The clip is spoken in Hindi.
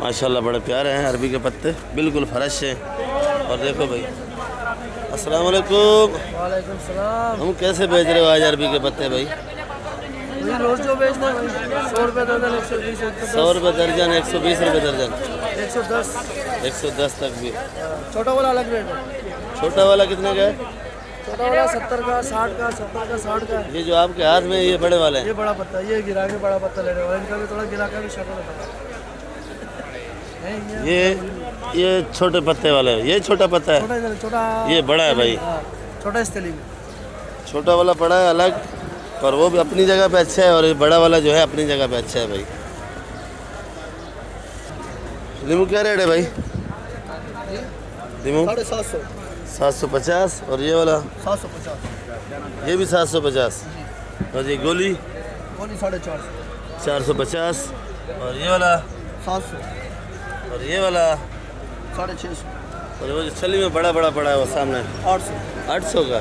माशाल्लाह बड़े प्यारे हैं अरबी के पत्ते, बिल्कुल फ्रेश हैं। और देखो भाई, अस्सलाम वालेकुम। वालेकुम सलाम। हम कैसे बेच रहे हो आज अरबी के पत्ते भाई? रोज जो बेचना है 100 रुपये दर्जन, 120, 100 रुपये दर्जन, 120 रुपये दर्जन, 110। 110 तक भी। छोटा वाला अलग रेट है। छोटा वाला कितने का है? छोटा वाला 70 का, 60 का, 70 का, 60 का है। ये जो आपके हाथ में ये बड़े वाले ये हैं, बड़ा पत्ता, ये गिरा के बड़ा पत्ता लेने वाला, इनका भी थोड़ा गिरा के भी शक्ल है। ये छोटे पत्ते वाले, ये छोटा पत्ता है, छोटा छोटा, ये बड़ा है भाई। छोटा इस्तेली में छोटा वाला पड़ा है अलग, और वो भी अपनी जगह पे अच्छा है, और ये बड़ा वाला जो है अपनी जगह पे अच्छा है भाई। नींबू क्या रेट है भाई? नींबू 750, 750, और ये वाला 750, ये भी 750, और ये गोली 450, 450, और ये वाला 700, और ये वाला 650, और वो जो छली में बड़ा बड़ा पड़ा है वो सामने 800, 800 का।